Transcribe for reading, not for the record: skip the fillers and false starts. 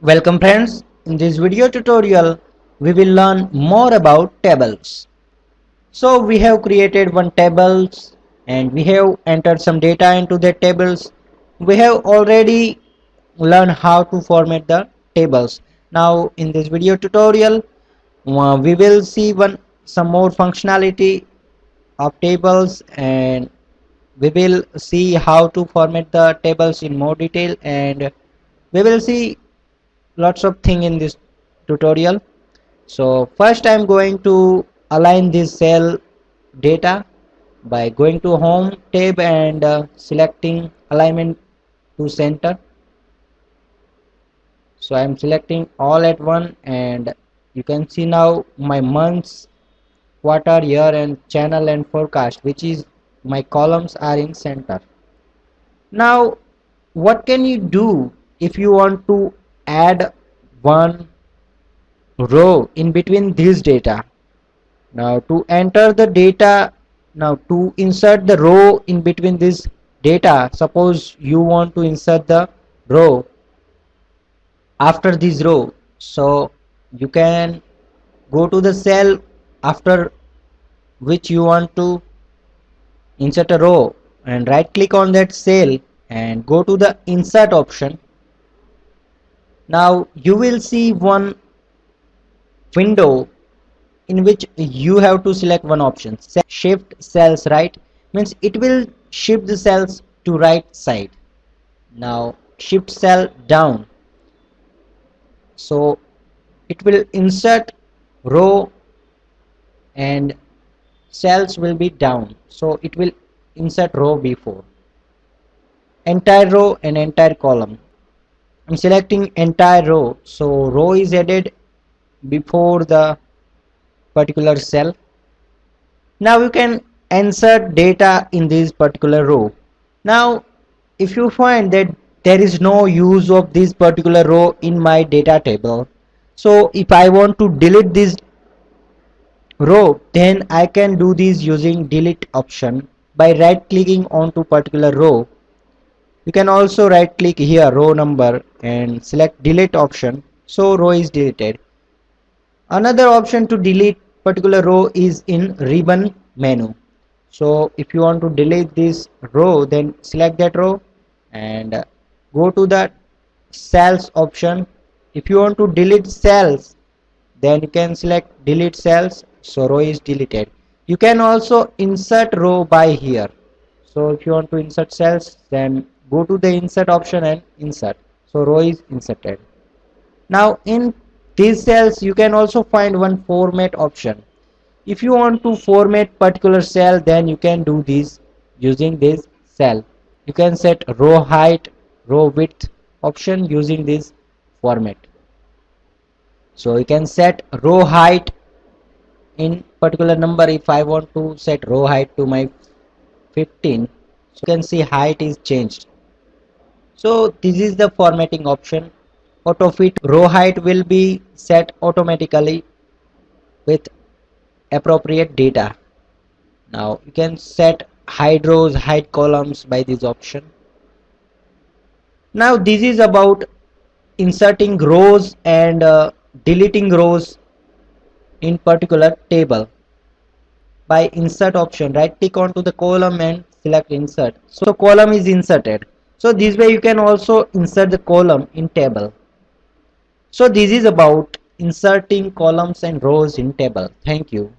Welcome friends, in this video tutorial we will learn more about tables. So we have created one tables and we have entered some data into the tables. We have already learned how to format the tables. Now in this video tutorial we will see some more functionality of tables, and we will see how to format the tables in more detail, and we will see lots of thing in this tutorial. So first I'm going to align this cell data by going to home tab and selecting alignment to center. So I'm selecting all at one, and you can see now my months, quarter, year and channel and forecast, which is my columns are in center. Now what can you do if you want to add one row in between this data? Now to enter the data, now to insert the row in between this data, suppose you want to insert the row after this row, so you can go to the cell after which you want to insert a row and right click on that cell and go to the insert option. Now you will see one window in which you have to select one option. Shift cells right means it will shift the cells to right side. Now shift cell down, so it will insert row and cells will be down, so it will insert row before entire row and entire column. I'm selecting entire row, so row is added before the particular cell. Now you can insert data in this particular row. Now if you find that there is no use of this particular row in my data table, so if I want to delete this row, then I can do this using delete option by right clicking onto particular row. You can also right click here row number and select delete option, so row is deleted. Another option to delete particular row is in ribbon menu. So if you want to delete this row, then select that row and go to the cells option. If you want to delete cells, then you can select delete cells, so row is deleted. You can also insert row by here. So if you want to insert cells, then go to the insert option and insert, so row is inserted. Now in these cells you can also find one format option. If you want to format particular cell, then you can do this using this cell. You can set row height, row width option using this format. So you can set row height in particular number. If I want to set row height to my 15, so you can see height is changed. So this is the formatting option. Auto fit row height will be set automatically with appropriate data. Now you can set hide rows, hide columns by this option. Now this is about inserting rows and deleting rows in particular table. By insert option, right click onto the column and select insert, so column is inserted. So this way you can also insert the column in table. So this is about inserting columns and rows in table. Thank you.